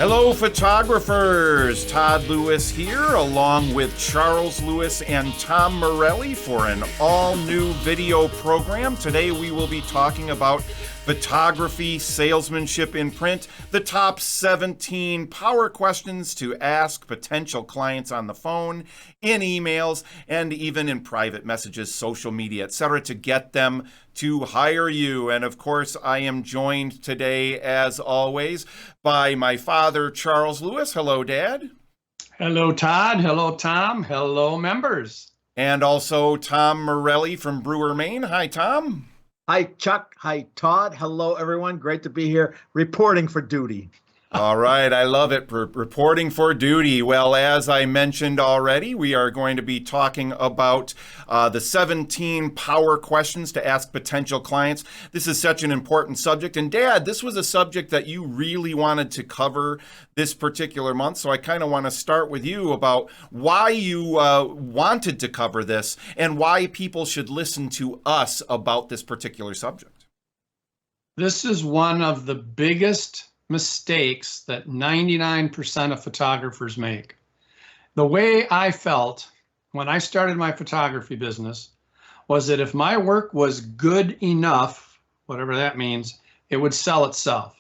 Hello, photographers. Todd Lewis here, along with Charles Lewis and Tom Morelli for an all-new video program. Today we will be talking about photography, salesmanship in print, the top 17 power questions to ask potential clients on the phone, in emails, and even in private messages, social media, etc., to get them to hire you. And of course, I am joined today, as always, by my father, Charles Lewis. Hello, Dad. Hello, Todd. Hello, Tom. Hello, members. And also Tom Morelli from Brewer, Maine. Hi, Tom. Hi, Chuck. Hi, Todd. Hello, everyone. Great to be here reporting for duty. All right. I love it. Reporting for duty. Well, as I mentioned already, we are going to be talking about the 17 power questions to ask potential clients. This is such an important subject. And Dad, this was a subject that you really wanted to cover this particular month. So I kind of want to start with you about why you wanted to cover this and why people should listen to us about this particular subject. This is one of the biggest mistakes that 99% of photographers make. The way I felt when I started my photography business was that if my work was good enough, whatever that means, it would sell itself.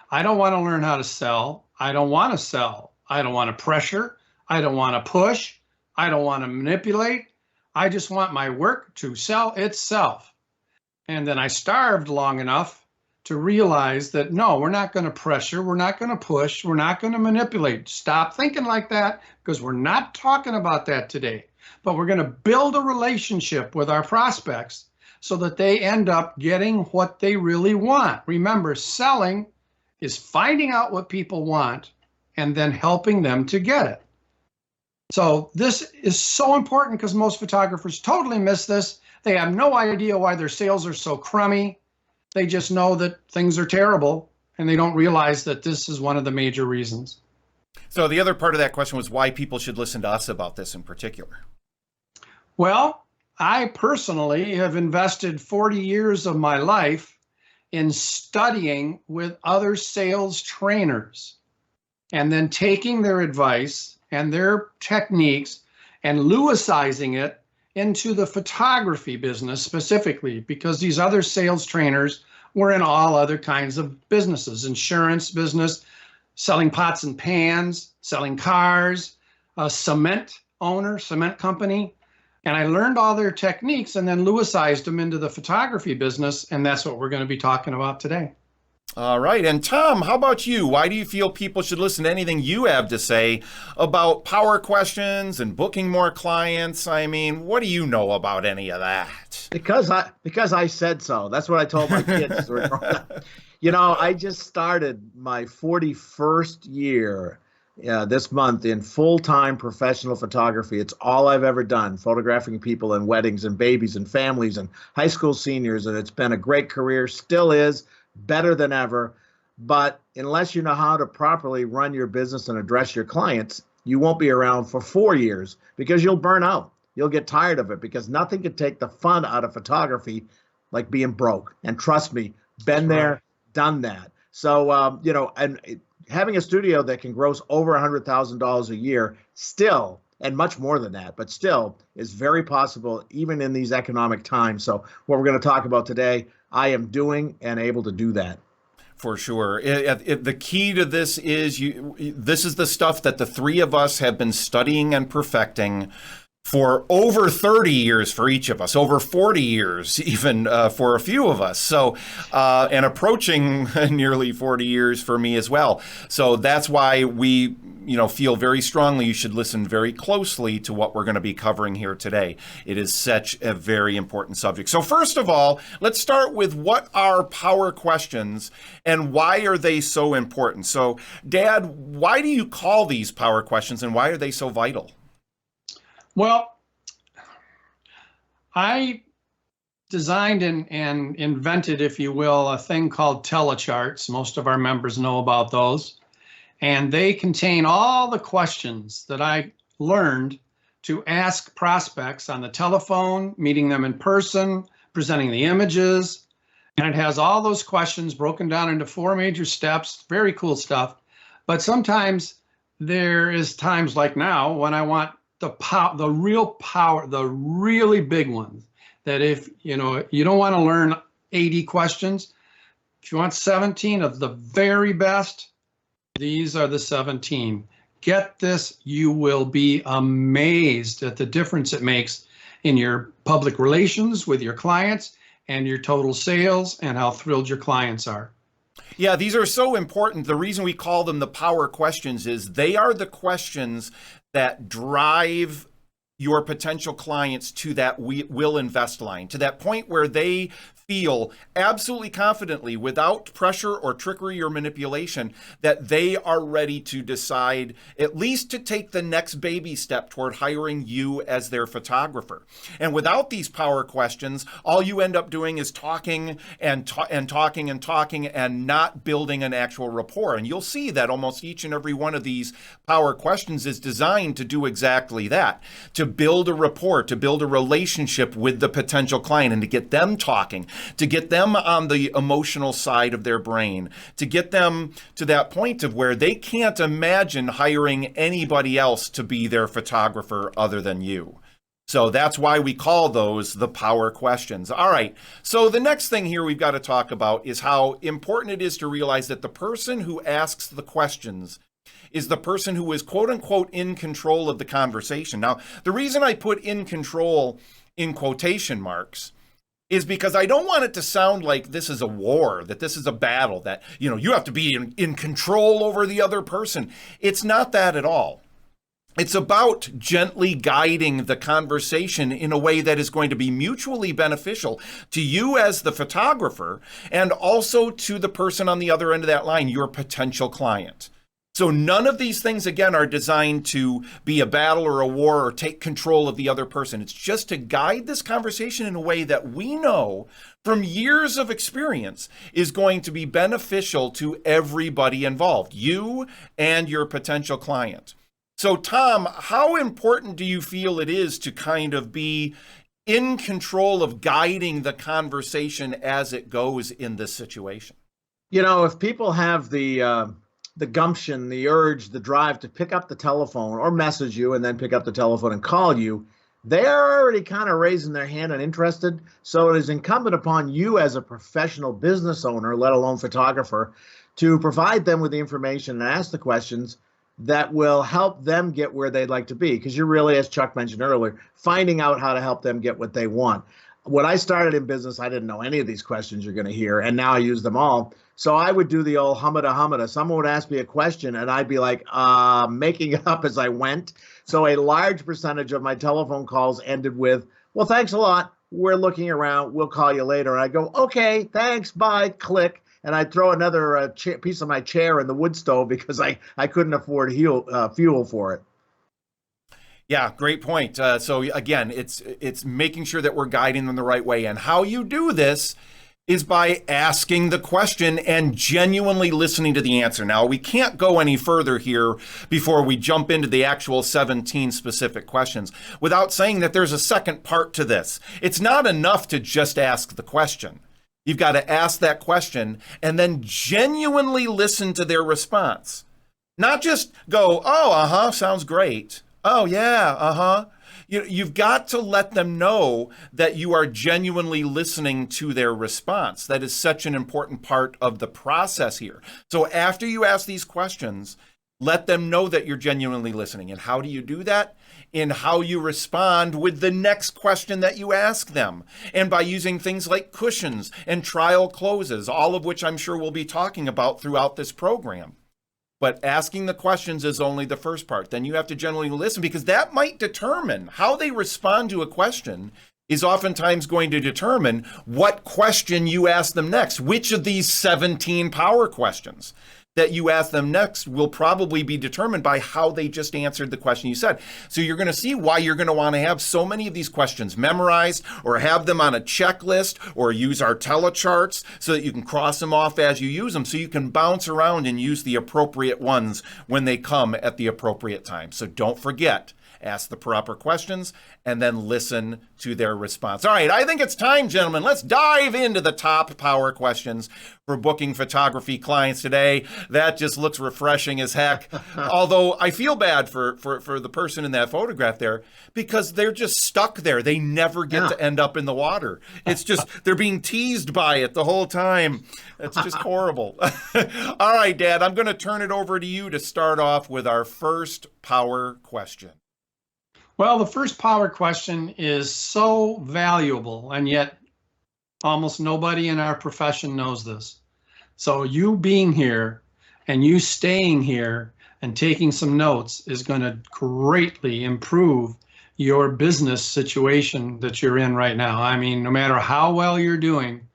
I don't want to learn how to sell. I don't want to sell. I don't want to pressure. I don't want to push. I don't want to manipulate. I just want my work to sell itself. And then I starved long enough to realize that, no, we're not going to pressure, we're not going to push, we're not going to manipulate. Stop thinking like that, because we're not talking about that today. But we're going to build a relationship with our prospects so that they end up getting what they really want. Remember, selling is finding out what people want and then helping them to get it. So this is so important because most photographers totally miss this. They have no idea why their sales are so crummy. They just know that things are terrible, and they don't realize that this is one of the major reasons. So the other part of that question was why people should listen to us about this in particular. Well, I personally have invested 40 years of my life in studying with other sales trainers and then taking their advice and their techniques and Lewisizing it into the photography business specifically, because these other sales trainers were in all other kinds of businesses, insurance business, selling pots and pans, selling cars, a cement company. And I learned all their techniques and then Lewisized them into the photography business. And that's what we're going to be talking about today. All right. And Tom, how about you? Why do you feel people should listen to anything you have to say about power questions and booking more clients? I mean, what do you know about any of that? Because I said so. That's what I told my kids. You know, I just started my 41st year this month in full-time professional photography. It's all I've ever done, photographing people and weddings and babies and families and high school seniors. And it's been a great career, still is. Better than ever. But unless you know how to properly run your business and address your clients, you won't be around for 4 years because you'll burn out. You'll get tired of it because nothing can take the fun out of photography like being broke. And trust me, been there, done that. So, you know, and having a studio that can gross over $100,000 a year still, and much more than that, but still is very possible even in these economic times. So what we're going to talk about today, I am doing and able to do that. For sure. The key to this is this is the stuff that the three of us have been studying and perfecting for over 30 years for each of us, over 40 years even for a few of us. So, and approaching nearly 40 years for me as well. So that's why we, feel very strongly you should listen very closely to what we're going to be covering here today. It is such a very important subject. So first of all, let's start with what are power questions and why are they so important? So Dad, why do you call these power questions and why are they so vital? Well, I designed and invented, if you will, a thing called telecharts. Most of our members know about those. And they contain all the questions that I learned to ask prospects on the telephone, meeting them in person, presenting the images. And it has all those questions broken down into 4 major steps. Very cool stuff. But sometimes there is times like now when I want the real power, the really big ones, that if you don't want to learn 80 questions, if you want 17 of the very best, these are the 17. Get this, you will be amazed at the difference it makes in your public relations with your clients and your total sales and how thrilled your clients are. Yeah, these are so important. The reason we call them the power questions is they are the questions that drive your potential clients to that will invest line, to that point where they feel absolutely confidently, without pressure or trickery or manipulation, that they are ready to decide at least to take the next baby step toward hiring you as their photographer. And without these power questions, all you end up doing is talking and talking and not building an actual rapport. And you'll see that almost each and every one of these power questions is designed to do exactly that, to build a rapport, to build a relationship with the potential client and to get them talking, to get them on the emotional side of their brain, to get them to that point of where they can't imagine hiring anybody else to be their photographer other than you. So that's why we call those the power questions. All right. So the next thing here we've got to talk about is how important it is to realize that the person who asks the questions is the person who is quote unquote in control of the conversation. Now, the reason I put in control in quotation marks is because I don't want it to sound like this is a war, that this is a battle, that, you have to be in control over the other person. It's not that at all. It's about gently guiding the conversation in a way that is going to be mutually beneficial to you as the photographer and also to the person on the other end of that line, your potential client. So none of these things, again, are designed to be a battle or a war or take control of the other person. It's just to guide this conversation in a way that we know from years of experience is going to be beneficial to everybody involved, you and your potential client. So Tom, how important do you feel it is to kind of be in control of guiding the conversation as it goes in this situation? If people have the gumption, the urge, the drive to pick up the telephone or message you and then pick up the telephone and call you, they're already kind of raising their hand and interested. So it is incumbent upon you as a professional business owner, let alone photographer, to provide them with the information and ask the questions that will help them get where they'd like to be. Because you're really, as Chuck mentioned earlier, finding out how to help them get what they want. When I started in business, I didn't know any of these questions you're going to hear, and now I use them all. So I would do the old humada. Someone would ask me a question, and I'd be like, making it up as I went. So a large percentage of my telephone calls ended with, well, thanks a lot. We're looking around. We'll call you later. And I go, okay, thanks, bye, click. And I'd throw another piece of my chair in the wood stove because I couldn't afford fuel for it. Yeah, great point. So again, it's making sure that we're guiding them the right way. And how you do this is by asking the question and genuinely listening to the answer. Now, we can't go any further here before we jump into the actual 17 specific questions without saying that there's a second part to this. It's not enough to just ask the question. You've got to ask that question and then genuinely listen to their response. Not just go, oh, sounds great. Oh, yeah, You've got to let them know that you are genuinely listening to their response. That is such an important part of the process here. So after you ask these questions, let them know that you're genuinely listening. And how do you do that? In how you respond with the next question that you ask them. And by using things like cushions and trial closes, all of which I'm sure we'll be talking about throughout this program. But asking the questions is only the first part. Then you have to genuinely listen, because that might determine how they respond to a question is oftentimes going to determine what question you ask them next. Which of these 17 power questions that you ask them next will probably be determined by how they just answered the question you said. So you're going to see why you're going to want to have so many of these questions memorized or have them on a checklist or use our telecharts so that you can cross them off as you use them, so you can bounce around and use the appropriate ones when they come at the appropriate time. So don't forget, ask the proper questions, and then listen to their response. All right, I think it's time, gentlemen. Let's dive into the top power questions for booking photography clients today. That just looks refreshing as heck. Although I feel bad for the person in that photograph there, because they're just stuck there. They never get to end up in the water. It's just, they're being teased by it the whole time. It's just horrible. All right, Dad, I'm going to turn it over to you to start off with our first power question. Well, the first power question is so valuable, and yet almost nobody in our profession knows this. So you being here and you staying here and taking some notes is going to greatly improve your business situation that you're in right now. I mean, no matter how well you're doing,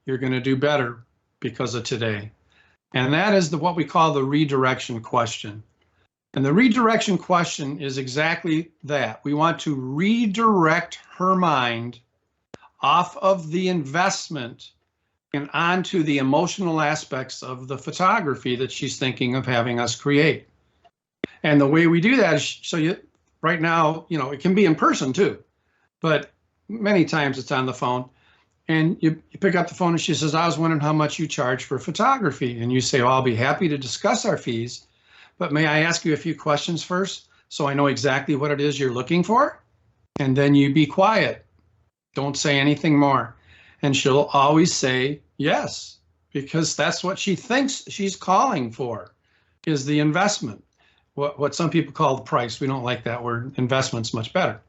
you're going to do better because of today. And that is what we call the redirection question. And the redirection question is exactly that. We want to redirect her mind off of the investment and onto the emotional aspects of the photography that she's thinking of having us create. And the way we do that is, right now, it can be in person too, but many times it's on the phone. And you pick up the phone and she says, I was wondering how much you charge for photography. And you say, I'll be happy to discuss our fees, but may I ask you a few questions first so I know exactly what it is you're looking for? And then you be quiet. Don't say anything more. And she'll always say yes, because that's what she thinks she's calling for, is the investment. What some people call the price. We don't like that word. Investment's much better.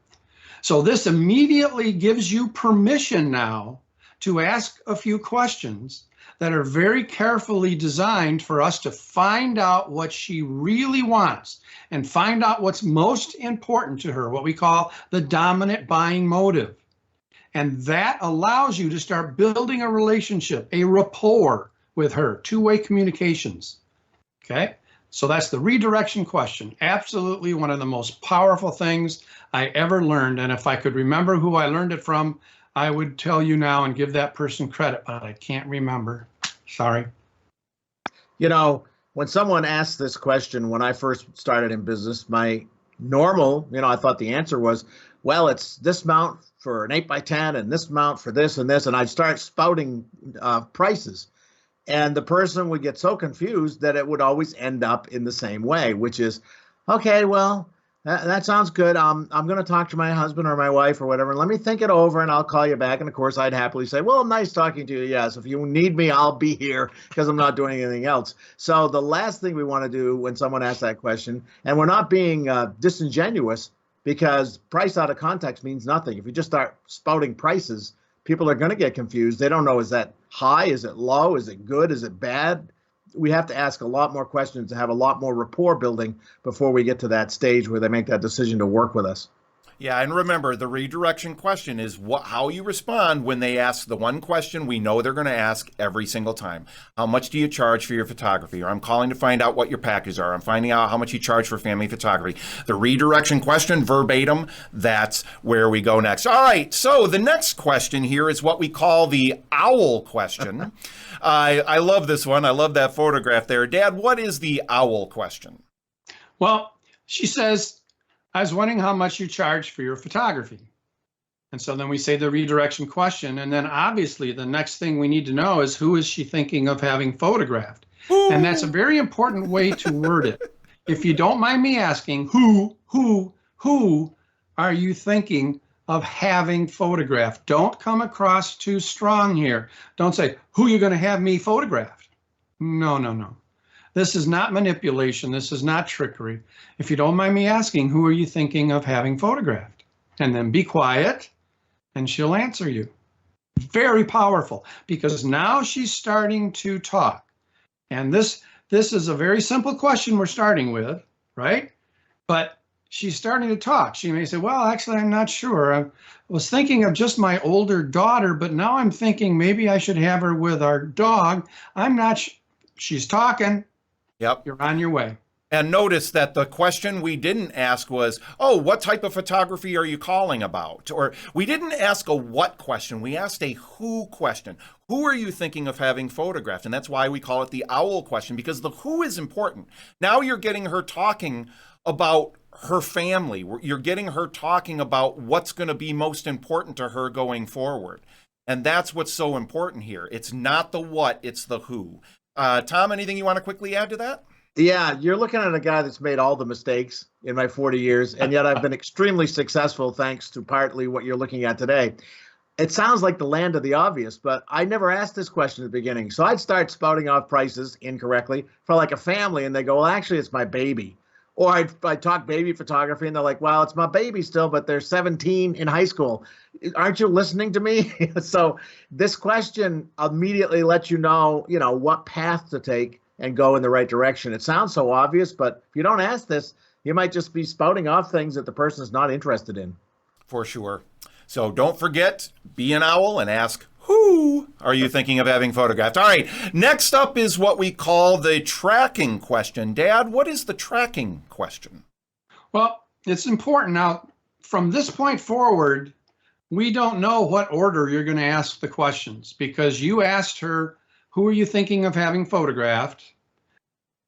So this immediately gives you permission now to ask a few questions that are very carefully designed for us to find out what she really wants and find out what's most important to her, what we call the dominant buying motive. And that allows you to start building a relationship, a rapport with her, two-way communications. Okay? So that's the redirection question. Absolutely one of the most powerful things I ever learned. And if I could remember who I learned it from, I would tell you now and give that person credit, but I can't remember. Sorry. When someone asks this question, when I first started in business, my normal, I thought the answer was, well, it's this amount for an 8x10 and this amount for this and this. And I'd start spouting prices. And the person would get so confused that it would always end up in the same way, which is, okay, well, that sounds good. I'm going to talk to my husband or my wife or whatever. Let me think it over and I'll call you back. And of course, I'd happily say, well, nice talking to you. Yes, if you need me, I'll be here because I'm not doing anything else. So the last thing we want to do when someone asks that question, and we're not being disingenuous, because price out of context means nothing. If you just start spouting prices, people are going to get confused. They don't know, is that high? Is it low? Is it good? Is it bad? We have to ask a lot more questions to have a lot more rapport building before we get to that stage where they make that decision to work with us. Yeah, and remember, the redirection question is how you respond when they ask the one question we know they're going to ask every single time. How much do you charge for your photography? Or I'm calling to find out what your packages are. I'm finding out how much you charge for family photography. The redirection question, verbatim, that's where we go next. All right, so the next question here is what we call the owl question. I love this one. I love that photograph there. Dad, what is the owl question? Well, she says, I was wondering how much you charge for your photography. And so then we say the redirection question. And then obviously the next thing we need to know is, who is she thinking of having photographed? Ooh. And that's a very important way to word it. If you don't mind me asking, who are you thinking of having photographed? Don't come across too strong here. Don't say, who are you going to have me photographed? No. This is not manipulation. This is not trickery. If you don't mind me asking, who are you thinking of having photographed? And then be quiet and she'll answer you. Very powerful, because now she's starting to talk. And this is a very simple question we're starting with, right? But she's starting to talk. She may say, well, actually, I'm not sure. I was thinking of just my older daughter, but now I'm thinking maybe I should have her with our dog. I'm not She's talking. Yep. You're on your way. And notice that the question we didn't ask was, oh, what type of photography are you calling about? Or we didn't ask a what question. We asked a who question. Who are you thinking of having photographed? And that's why we call it the owl question, because the who is important. Now you're getting her talking about her family. You're getting her talking about what's going to be most important to her going forward. And that's what's so important here. It's not the what, it's the who. Tom, anything you want to quickly add to that? Yeah, you're looking at a guy that's made all the mistakes in my 40 years, and yet I've been extremely successful thanks to partly what you're looking at today. It sounds like the land of the obvious, but I never asked this question at the beginning. So I'd start spouting off prices incorrectly for like a family, and they go, well, actually, it's my baby. Or I'd talk baby photography, and they're like, well, it's my baby still, but they're 17 in high school. Aren't you listening to me? So this question immediately lets you know, what path to take and go in the right direction. It sounds so obvious, but if you don't ask this, you might just be spouting off things that the person is not interested in. For sure. So don't forget, be an owl and ask, who are you thinking of having photographed? All right, next up is what we call the tracking question. Dad, what is the tracking question? Well, it's important. Now, from this point forward, we don't know what order you're going to ask the questions, because you asked her, who are you thinking of having photographed?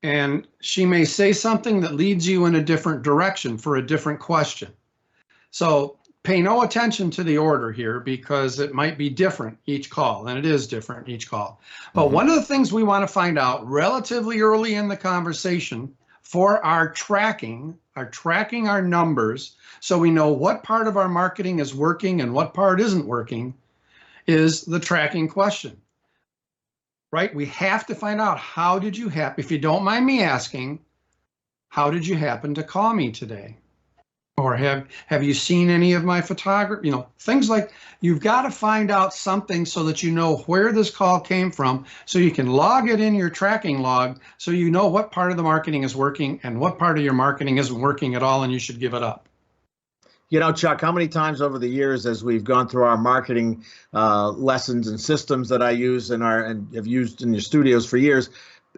And she may say something that leads you in a different direction for a different question. So pay no attention to the order here, because it might be different each call, and it is different each call. But one of the things we want to find out relatively early in the conversation for our tracking our numbers, so we know what part of our marketing is working and what part isn't working, is the tracking question. Right? We have to find out, how did you happen, if you don't mind me asking, how did you happen to call me today? Or have you seen any of my photography? Things like, you've got to find out something so that you know where this call came from, so you can log it in your tracking log, so you know what part of the marketing is working and what part of your marketing isn't working at all, and you should give it up. Chuck, how many times over the years, as we've gone through our marketing lessons and systems that I use and have used in your studios for years,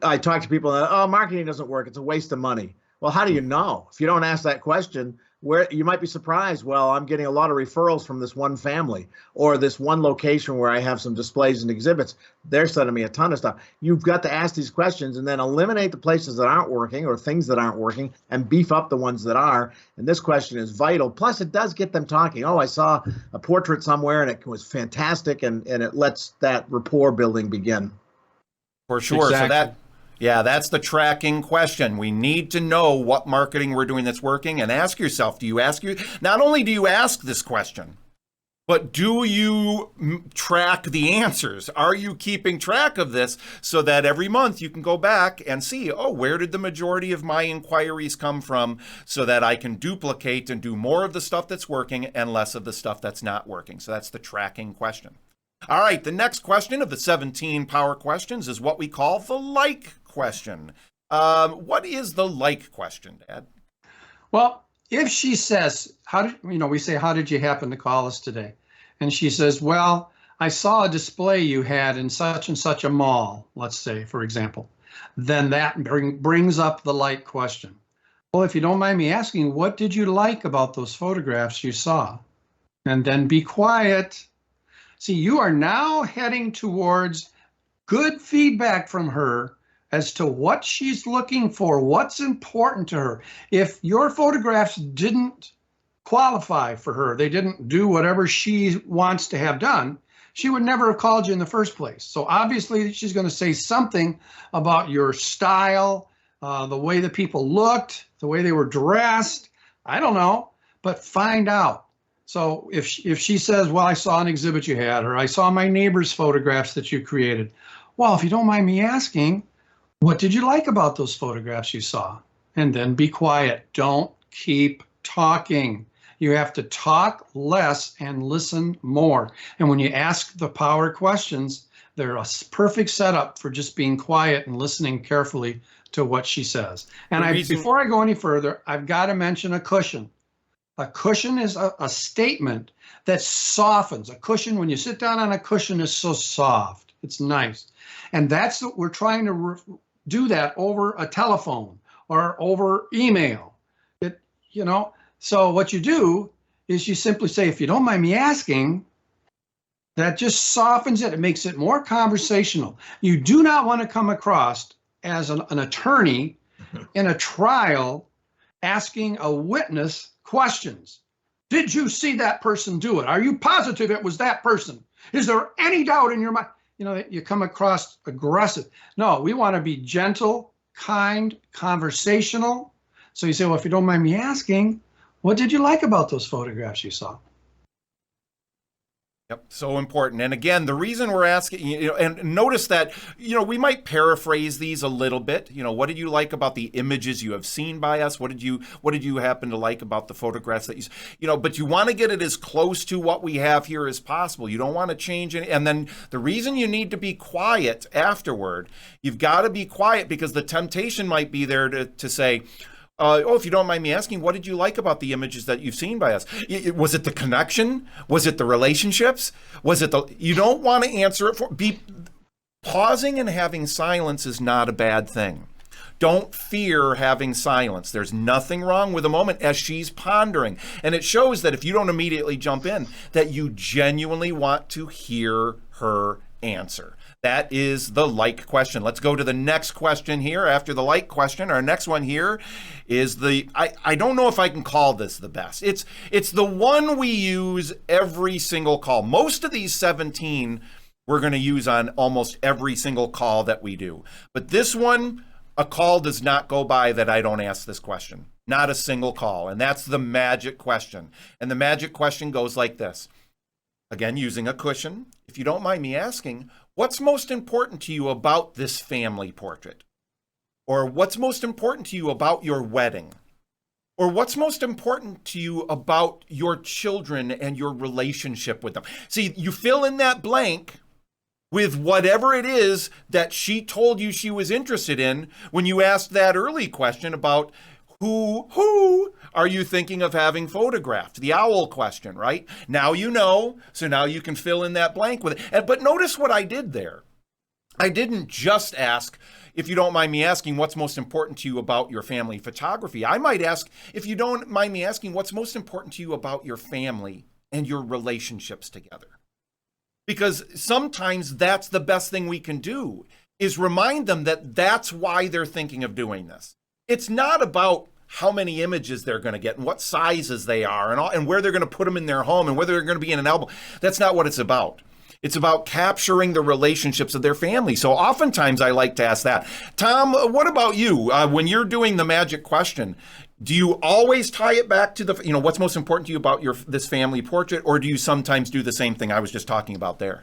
I talk to people that, oh, marketing doesn't work, it's a waste of money. Well, how do you know? If you don't ask that question, where you might be surprised, well, I'm getting a lot of referrals from this one family or this one location where I have some displays and exhibits. They're sending me a ton of stuff. You've got to ask these questions and then eliminate the places that aren't working or things that aren't working and beef up the ones that are. And this question is vital. Plus, it does get them talking. Oh, I saw a portrait somewhere and it was fantastic, and it lets that rapport building begin. For sure. Exactly. So that's the tracking question. We need to know what marketing we're doing that's working, and ask yourself, not only do you ask this question, but do you track the answers? Are you keeping track of this so that every month you can go back and see, where did the majority of my inquiries come from, so that I can duplicate and do more of the stuff that's working and less of the stuff that's not working? So that's the tracking question. All right, the next question of the 17 power questions is what we call the like question. What is the like question, Dad? Well, if she says, we say, how did you happen to call us today? And she says, well, I saw a display you had in such and such a mall, let's say, for example. Then that brings up the like question. Well, if you don't mind me asking, what did you like about those photographs you saw? And then be quiet. See, you are now heading towards good feedback from her as to what she's looking for, what's important to her. If your photographs didn't qualify for her, they didn't do whatever she wants to have done, she would never have called you in the first place. So obviously she's going to say something about your style, the way the people looked, the way they were dressed. I don't know, but find out. So if she says, well, I saw an exhibit you had, or I saw my neighbor's photographs that you created. Well, if you don't mind me asking, what did you like about those photographs you saw? And then be quiet. Don't keep talking. You have to talk less and listen more. And when you ask the power questions, they're a perfect setup for just being quiet and listening carefully to what she says. And before I go any further, I've got to mention a cushion. A cushion is a statement that softens. A cushion, when you sit down on a cushion, is so soft. It's nice. And that's what we're trying to do that over a telephone or over email. So what you do is you simply say, if you don't mind me asking, that just softens it. It makes it more conversational. You do not want to come across as an attorney in a trial asking a witness questions. Did you see that person do it? Are you positive it was that person? Is there any doubt in your mind? You come across aggressive. No, we want to be gentle, kind, conversational. So you say, well, if you don't mind me asking, what did you like about those photographs you saw? Yep, so important. And again, the reason we're asking, and notice that, we might paraphrase these a little bit. What did you like about the images you have seen by us? What did you happen to like about the photographs that but you want to get it as close to what we have here as possible. You don't want to change any. And then the reason you need to be quiet afterward, you've got to be quiet because the temptation might be there to say, if you don't mind me asking, what did you like about the images that you've seen by us? Was it the connection? Was it the relationships? You don't want to answer it pausing and having silence is not a bad thing. Don't fear having silence. There's nothing wrong with a moment as she's pondering. And it shows that if you don't immediately jump in, that you genuinely want to hear her answer. That is the like question. Let's go to the next question here after the like question. Our next one here is I don't know if I can call this the best. It's the one we use every single call. Most of these 17 we're going to use on almost every single call that we do. But this one, a call does not go by that I don't ask this question. Not a single call. And that's the magic question. And the magic question goes like this. Again, using a cushion. If you don't mind me asking, what's most important to you about this family portrait? Or what's most important to you about your wedding? Or what's most important to you about your children and your relationship with them? See, you fill in that blank with whatever it is that she told you she was interested in when you asked that early question about who are you thinking of having photographed? The owl question, right? Now you know, so now you can fill in that blank with it. But notice what I did there. I didn't just ask, if you don't mind me asking, what's most important to you about your family photography? I might ask, if you don't mind me asking, what's most important to you about your family and your relationships together? Because sometimes that's the best thing we can do, is remind them that that's why they're thinking of doing this. It's not about how many images they're going to get and what sizes they are and where they're going to put them in their home and whether they're going to be in an album. That's not what it's about. It's about capturing the relationships of their family. So oftentimes I like to ask that. Tom, what about you? When you're doing the magic question, do you always tie it back to what's most important to you about this family portrait, or do you sometimes do the same thing I was just talking about there?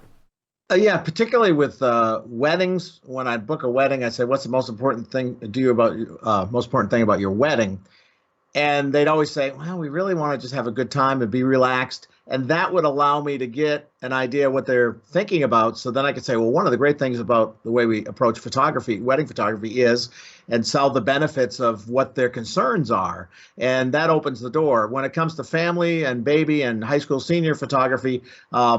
Yeah, particularly with weddings. When I book a wedding, I say, "What's the most important thing about your wedding?" And they'd always say, "Well, we really want to just have a good time and be relaxed." And that would allow me to get an idea what they're thinking about. So then I could say, well, one of the great things about the way we approach photography, wedding photography, is, and sell the benefits of what their concerns are. And that opens the door. When it comes to family and baby and high school senior photography,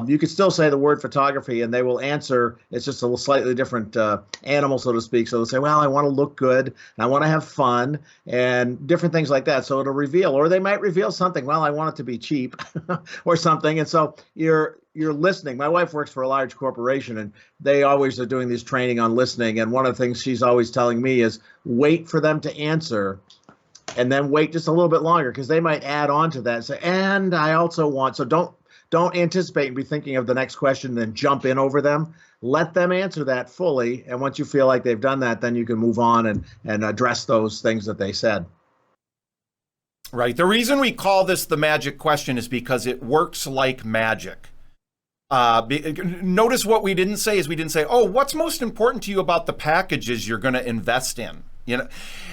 you could still say the word photography and they will answer. It's just a slightly different animal, so to speak. So they'll say, well, I want to look good and I want to have fun and different things like that. So it'll reveal, or they might reveal something. Well, I want it to be cheap or something. And so you're listening. My wife works for a large corporation and they always are doing this training on listening. And one of the things she's always telling me is wait for them to answer and then wait just a little bit longer, because they might add on to that and say, and I also want, so don't anticipate and be thinking of the next question and then jump in over them. Let them answer that fully. And once you feel like they've done that, then you can move on and address those things that they said. Right. The reason we call this the magic question is because it works like magic. Notice what we didn't say is we didn't say, oh, what's most important to you about the packages you're going to invest in?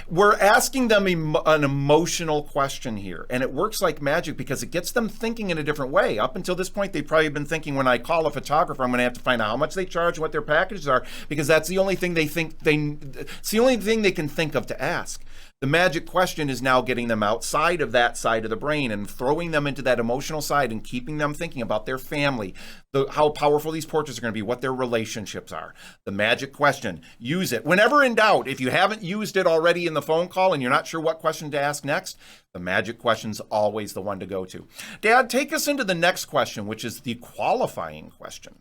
We're asking them an emotional question here, and it works like magic because it gets them thinking in a different way. Up until this point, they've probably been thinking, when I call a photographer, I'm going to have to find out how much they charge, what their packages are, because that's the only thing it's the only thing they can think of to ask. The magic question is now getting them outside of that side of the brain and throwing them into that emotional side and keeping them thinking about their family, how powerful these portraits are going to be, what their relationships are. The magic question, use it. Whenever in doubt, if you haven't used it already in the phone call and you're not sure what question to ask next, the magic question's always the one to go to. Dad, take us into the next question, which is the qualifying question.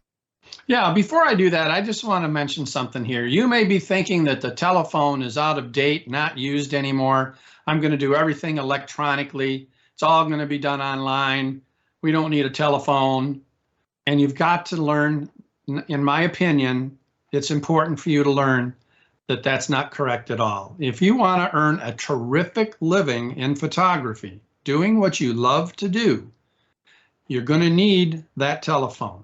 Yeah, before I do that, I just want to mention something here. You may be thinking that the telephone is out of date, not used anymore. I'm going to do everything electronically. It's all going to be done online. We don't need a telephone. And you've got to learn, in my opinion, it's important for you to learn that that's not correct at all. If you want to earn a terrific living in photography, doing what you love to do, you're going to need that telephone.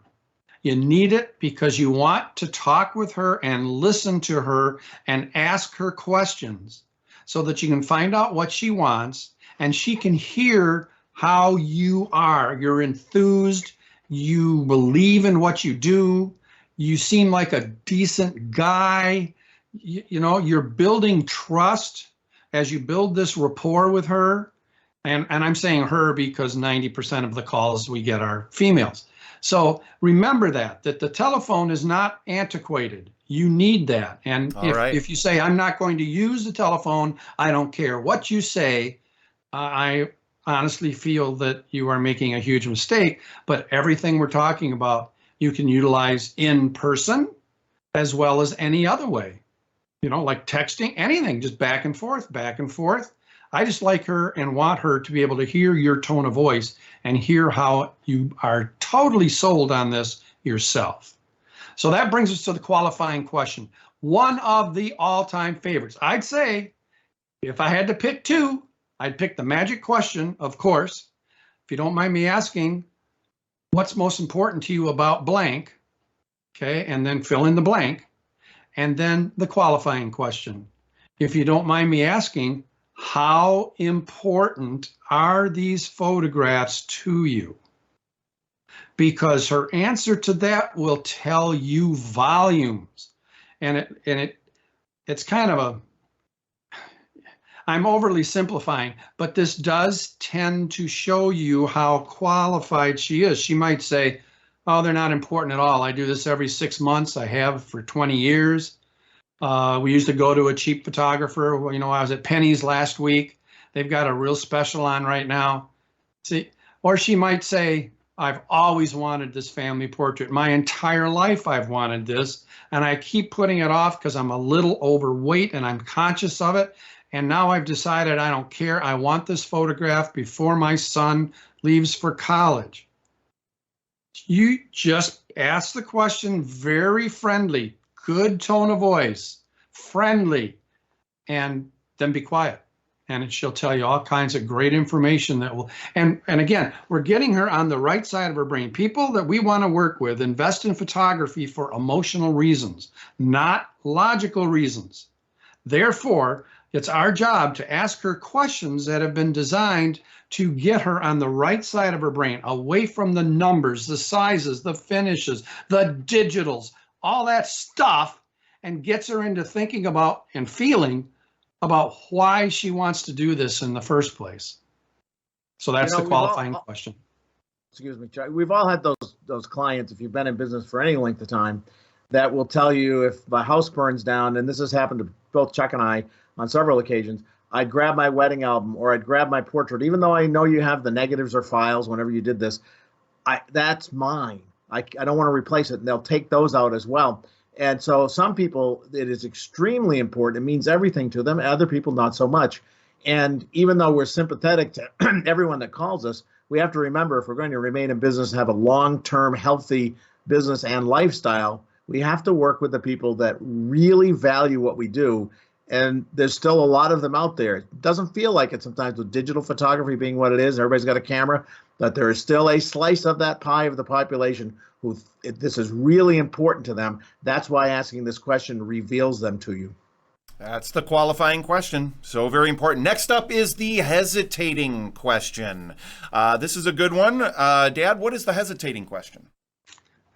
You need it because you want to talk with her and listen to her and ask her questions so that you can find out what she wants and she can hear how you are. You're enthused. You believe in what you do. You seem like a decent guy. You know, you're building trust as you build this rapport with her. And I'm saying her because 90% of the calls we get are females. So remember that the telephone is not antiquated. You need that. And if you say, I'm not going to use the telephone, I don't care what you say, I honestly feel that you are making a huge mistake. But everything we're talking about, you can utilize in person as well as any other way. You know, like texting, anything, just back and forth, back and forth. I just like her and want her to be able to hear your tone of voice and hear how you are totally sold on this yourself. So that brings us to the qualifying question. One of the all-time favorites. I'd say if I had to pick two, I'd pick the magic question, of course. If you don't mind me asking, what's most important to you about blank? Okay, and then fill in the blank. And then the qualifying question. If you don't mind me asking, how important are these photographs to you? Because her answer to that will tell you volumes. And it's kind of I'm overly simplifying, but this does tend to show you how qualified she is. She might say, oh, they're not important at all. I do this every 6 months. I have for 20 years. We used to go to a cheap photographer. You know, I was at Penny's last week. They've got a real special on right now. See, or she might say, I've always wanted this family portrait. My entire life I've wanted this, and I keep putting it off because I'm a little overweight and I'm conscious of it. And now I've decided I don't care. I want this photograph before my son leaves for college. You just ask the question very friendly. Good tone of voice, friendly, and then be quiet. And she'll tell you all kinds of great information that will, and again, we're getting her on the right side of her brain. People that we want to work with invest in photography for emotional reasons, not logical reasons. Therefore, it's our job to ask her questions that have been designed to get her on the right side of her brain, away from the numbers, the sizes, the finishes, the digitals, all that stuff, and gets her into thinking about and feeling about why she wants to do this in the first place. So that's the qualifying question. Excuse me, Chuck. We've all had those clients, if you've been in business for any length of time, that will tell you if the house burns down, and this has happened to both Chuck and I on several occasions, I'd grab my wedding album or I'd grab my portrait, even though I know you have the negatives or files whenever you did this. That's mine. I don't want to replace it, and they'll take those out as well. And so some people, it is extremely important. It means everything to them. Other people, not so much. And even though we're sympathetic to everyone that calls us, we have to remember if we're going to remain in business, have a long-term, healthy business and lifestyle, we have to work with the people that really value what we do. And there's still a lot of them out there. It doesn't feel like it sometimes with digital photography being what it is. Everybody's got a camera, but there is still a slice of that pie of the population who this is really important to them. That's why asking this question reveals them to you. That's the qualifying question. So very important. Next up is the hesitating question. This is a good one. Dad, what is the hesitating question?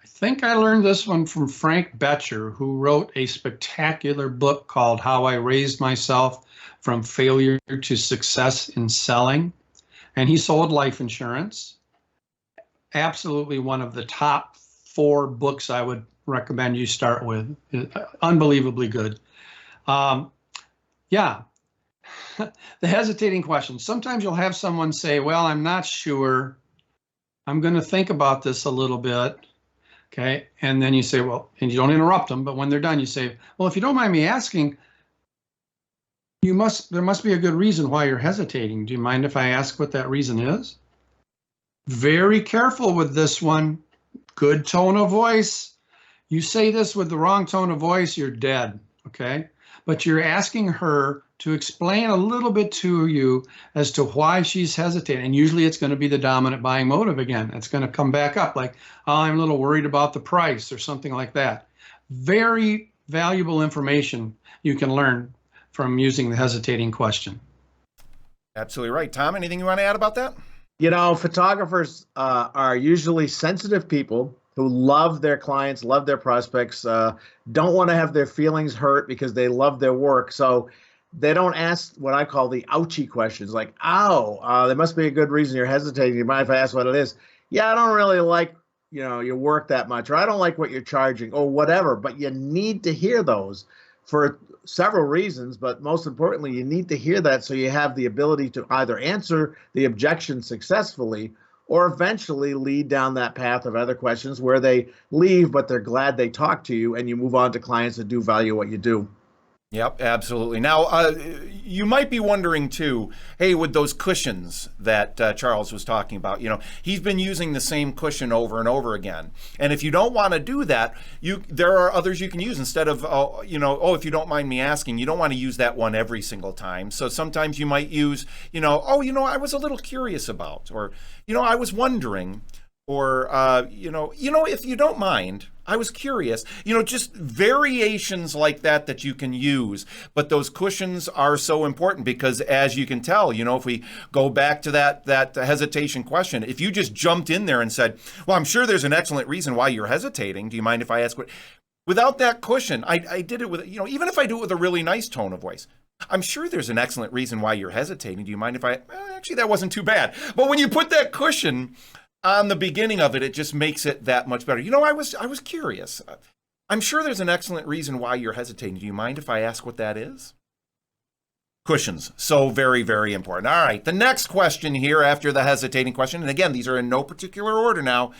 I think I learned this one from Frank Betcher, who wrote a spectacular book called How I Raised Myself from Failure to Success in Selling. And he sold life insurance. Absolutely one of the top 4 books I would recommend you start with. Unbelievably good. Yeah, the hesitating question. Sometimes you'll have someone say, well, I'm not sure. I'm going to think about this a little bit. Okay. And then you say, well, and you don't interrupt them, but when they're done, you say, well, if you don't mind me asking, There must be a good reason why you're hesitating. Do you mind if I ask what that reason is? Very careful with this one. Good tone of voice. You say this with the wrong tone of voice, you're dead, okay? But you're asking her to explain a little bit to you as to why she's hesitating. And usually it's going to be the dominant buying motive again. It's going to come back up like, oh, I'm a little worried about the price or something like that. Very valuable information you can learn from using the hesitating question. Absolutely right. Tom, anything you want to add about that? You know, photographers are usually sensitive people who love their clients, love their prospects, don't want to have their feelings hurt because they love their work. So they don't ask what I call the ouchy questions, like, ow, there must be a good reason you're hesitating. You mind if I ask what it is? Yeah, I don't really like, your work that much, or I don't like what you're charging, or whatever. But you need to hear those for several reasons, but most importantly, you need to hear that so you have the ability to either answer the objection successfully or eventually lead down that path of other questions where they leave, but they're glad they talked to you, and you move on to clients that do value what you do. Yep, absolutely. Now, you might be wondering too, hey, with those cushions that Charles was talking about, he's been using the same cushion over and over again. And if you don't want to do that, there are others you can use instead of, if you don't mind me asking, you don't want to use that one every single time. So sometimes you might use, I was a little curious about, or, I was wondering, or, if you don't mind, I was curious, just variations like that you can use. But those cushions are so important because, as you can tell, if we go back to that hesitation question, if you just jumped in there and said, well, I'm sure there's an excellent reason why you're hesitating. Do you mind if I ask what? Without that cushion, I did it with, even if I do it with a really nice tone of voice, I'm sure there's an excellent reason why you're hesitating. Do you mind if actually, that wasn't too bad. But when you put that cushion on the beginning of it, it just makes it that much better. I was curious. I'm sure there's an excellent reason why you're hesitating. Do you mind if I ask what that is? Cushions, so very, very important. All right, the next question here after the hesitating question, and again, these are in no particular order now,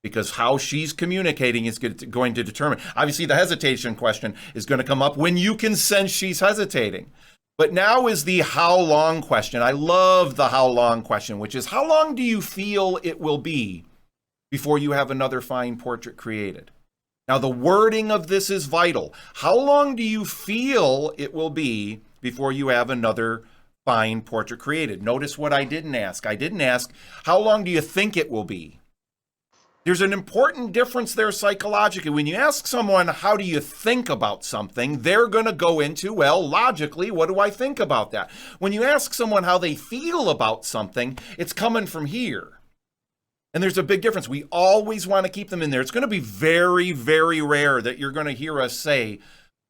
because how she's communicating is going to determine. Obviously, the hesitation question is going to come up when you can sense she's hesitating. But now is the how long question. I love the how long question, which is how long do you feel it will be before you have another fine portrait created? Now, the wording of this is vital. How long do you feel it will be before you have another fine portrait created? Notice what I didn't ask. I didn't ask, how long do you think it will be? There's an important difference there psychologically. When you ask someone, how do you think about something, they're going to go into, well, logically, what do I think about that? When you ask someone how they feel about something, it's coming from here. And there's a big difference. We always want to keep them in there. It's going to be very, very rare that you're going to hear us say,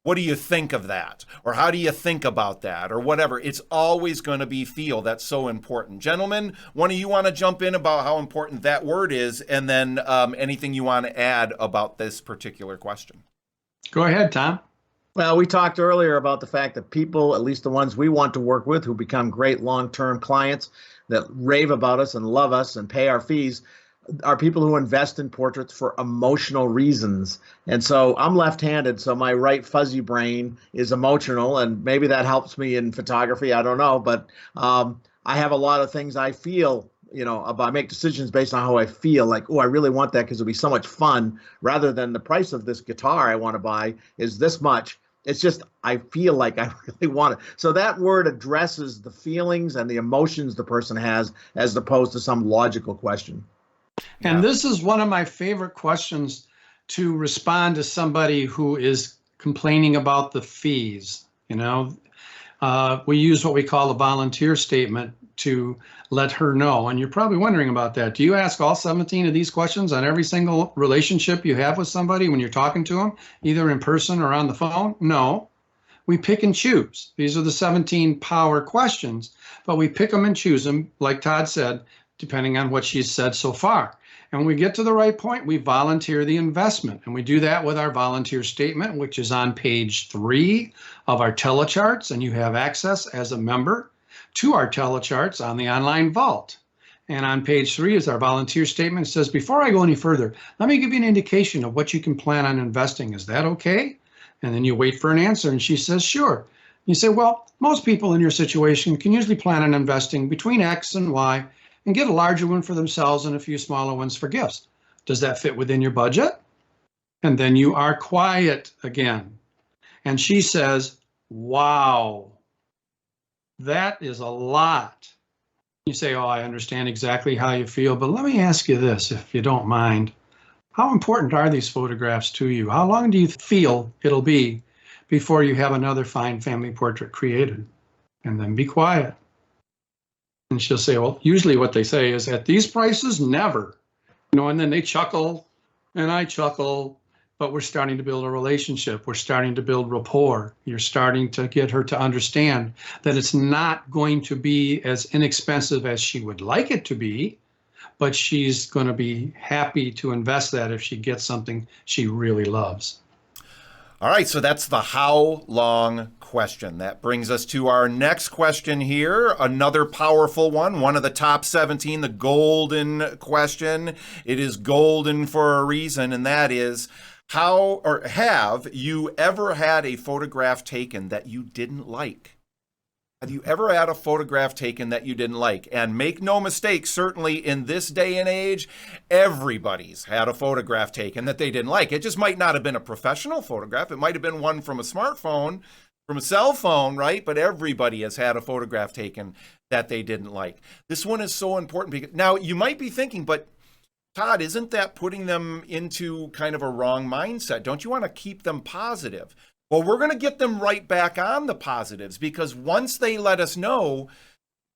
what do you think of that? Or how do you think about that? Or whatever. It's always going to be feel. That's so important. Gentlemen, one of you want to jump in about how important that word is, and then anything you want to add about this particular question. Go ahead, Tom. Well, we talked earlier about the fact that people, at least the ones we want to work with, who become great long-term clients that rave about us and love us and pay our fees, are people who invest in portraits for emotional reasons. And so I'm left-handed, so my right fuzzy brain is emotional, and maybe that helps me in photography. I don't know, but I have a lot of things I feel, I make decisions based on how I feel, like, oh, I really want that because it'll be so much fun, rather than the price of this guitar I want to buy is this much. It's just, I feel like I really want it. So that word addresses the feelings and the emotions the person has, as opposed to some logical question. And this is one of my favorite questions to respond to somebody who is complaining about the fees. We use what we call a volunteer statement to let her know. And you're probably wondering about that. Do you ask all 17 of these questions on every single relationship you have with somebody when you're talking to them, either in person or on the phone? No. We pick and choose. These are the 17 power questions, but we pick them and choose them, like Todd said, depending on what she's said so far. And when we get to the right point, we volunteer the investment. And we do that with our volunteer statement, which is on page 3 of our telecharts. And you have access as a member to our telecharts on the online vault. And on page 3 is our volunteer statement. It says, before I go any further, let me give you an indication of what you can plan on investing. Is that okay? And then you wait for an answer. And she says, sure. You say, well, most people in your situation can usually plan on investing between X and Y and get a larger one for themselves and a few smaller ones for gifts. Does that fit within your budget? And then you are quiet again. And she says, wow, that is a lot. You say, oh, I understand exactly how you feel, but let me ask you this, if you don't mind. How important are these photographs to you? How long do you feel it'll be before you have another fine family portrait created? And then be quiet. And she'll say, well, usually what they say is, at these prices, never. And then they chuckle, and I chuckle, but we're starting to build a relationship. We're starting to build rapport. You're starting to get her to understand that it's not going to be as inexpensive as she would like it to be, but she's going to be happy to invest that if she gets something she really loves. All right, so that's the how long question. That brings us to our next question here, another powerful one of the top 17, the golden question. It is golden for a reason, and that is, have you ever had a photograph taken that you didn't like? Have you ever had a photograph taken that you didn't like? And make no mistake, certainly in this day and age, everybody's had a photograph taken that they didn't like. It just might not have been a professional photograph. It might have been one from a smartphone, from a cell phone, right? But everybody has had a photograph taken that they didn't like. This one is so important because now you might be thinking, but Todd, isn't that putting them into kind of a wrong mindset? Don't you want to keep them positive? Well, we're going to get them right back on the positives, because once they let us know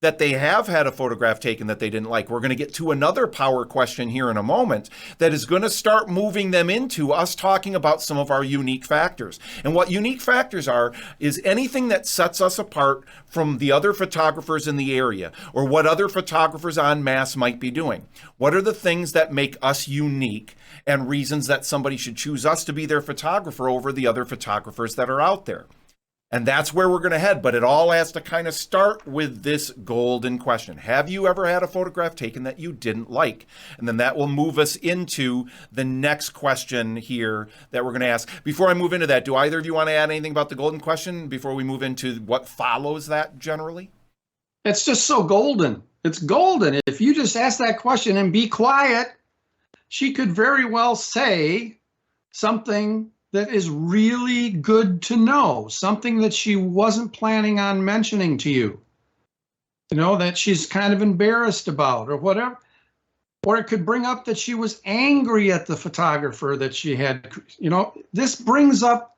that they have had a photograph taken that they didn't like, we're going to get to another power question here in a moment that is going to start moving them into us talking about some of our unique factors. And what unique factors are is anything that sets us apart from the other photographers in the area, or what other photographers en masse might be doing. What are the things that make us unique and reasons that somebody should choose us to be their photographer over the other photographers that are out there? And that's where we're going to head, but it all has to kind of start with this golden question. Have you ever had a photograph taken that you didn't like? And then that will move us into the next question here that we're going to ask. Before I move into that, do either of you want to add anything about the golden question before we move into what follows that generally? It's just so golden. It's golden. If you just ask that question and be quiet, she could very well say something that is really good to know, something that she wasn't planning on mentioning to you, that she's kind of embarrassed about or whatever. Or it could bring up that she was angry at the photographer that she had, this brings up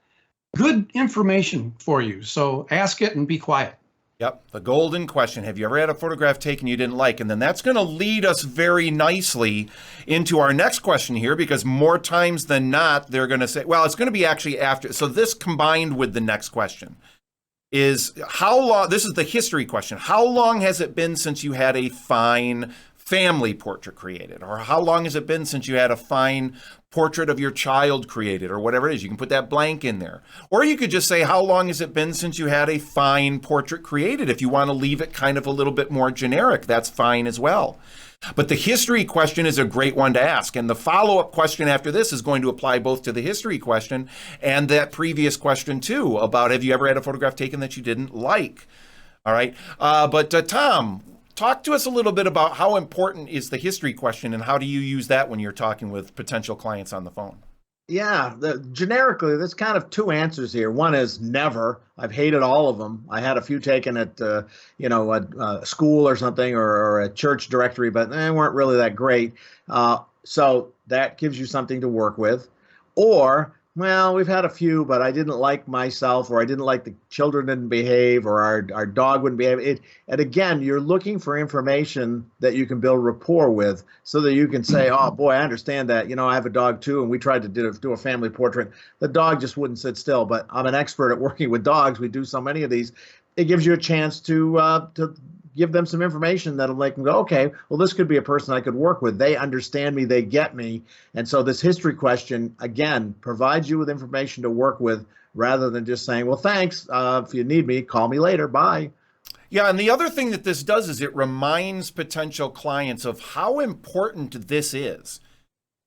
good information for you. So ask it and be quiet. Yep, the golden question. Have you ever had a photograph taken you didn't like? And then that's going to lead us very nicely into our next question here, because more times than not, they're going to say, well, it's going to be actually after. So this combined with the next question is how long, this is the history question. How long has it been since you had a fine family portrait created? Or how long has it been since you had a fine portrait of your child created, or whatever it is? You can put that blank in there. Or you could just say, how long has it been since you had a fine portrait created? If you want to leave it kind of a little bit more generic, that's fine as well. But the history question is a great one to ask. And the follow-up question after this is going to apply both to the history question and that previous question too, about have you ever had a photograph taken that you didn't like? All right. But Tom, talk to us a little bit about how important is the history question, and how do you use that when you're talking with potential clients on the phone? Yeah, generically, there's kind of two answers here. One is never. I've hated all of them. I had a few taken at, a school or something, or a church directory, but they weren't really that great. So that gives you something to work with. Or, well, we've had a few, but I didn't like myself, or I didn't like the children didn't behave, or our dog wouldn't behave. And again, you're looking for information that you can build rapport with, so that you can say, oh boy, I understand that. I have a dog too, and we tried to do a family portrait. The dog just wouldn't sit still, but I'm an expert at working with dogs. We do so many of these. It gives you a chance to give them some information that'll make them go, okay, well, this could be a person I could work with. They understand me, they get me. And so this history question, again, provides you with information to work with, rather than just saying, well, thanks. If you need me, call me later. Bye. Yeah, and the other thing that this does is it reminds potential clients of how important this is.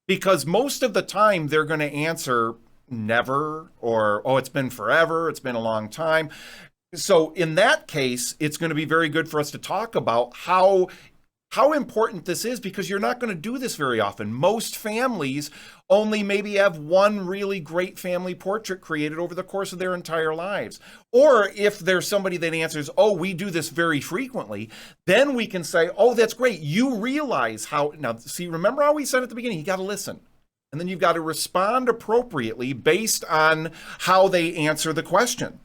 Because most of the time they're going to answer never, or, oh, it's been forever, it's been a long time. So in that case, it's going to be very good for us to talk about how important this is, because you're not going to do this very often. Most families only maybe have one really great family portrait created over the course of their entire lives. Or if there's somebody that answers, oh, we do this very frequently, then we can say, oh, that's great. You realize how, now see, remember how we said at the beginning, you got to listen. And then you've got to respond appropriately based on how they answer the question.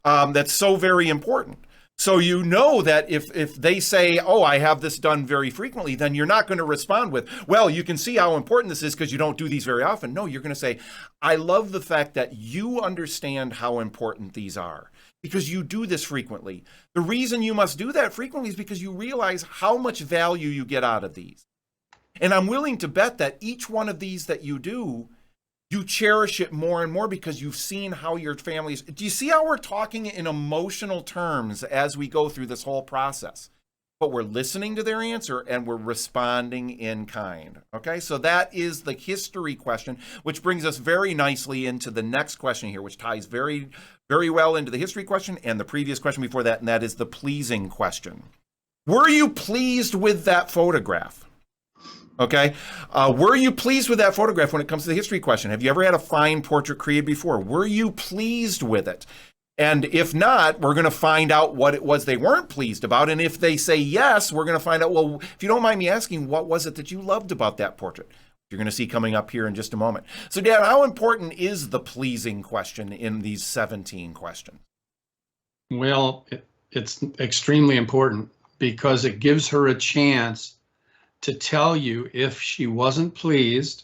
That's so very important. So you know that if they say, oh, I have this done very frequently, then you're not going to respond with, well, you can see how important this is because you don't do these very often. No, you're going to say, I love the fact that you understand how important these are because you do this frequently. The reason you must do that frequently is because you realize how much value you get out of these. And I'm willing to bet that each one of these that you do, you cherish it more and more because you've seen how your family is. Do you see how we're talking in emotional terms as we go through this whole process? But we're listening to their answer and we're responding in kind. Okay, so that is the history question, which brings us very nicely into the next question here, which ties very, very well into the history question and the previous question before that, and that is the pleasing question. Were you pleased with that photograph? Okay. Were you pleased with that photograph when it comes to the history question? Have you ever had a fine portrait created before? Were you pleased with it? And if not, we're going to find out what it was they weren't pleased about. And if they say yes, we're going to find out, well, if you don't mind me asking, what was it that you loved about that portrait? You're going to see coming up here in just a moment. So, Dan, how important is the pleasing question in these 17 questions? Well, it's extremely important because it gives her a chance to tell you if she wasn't pleased,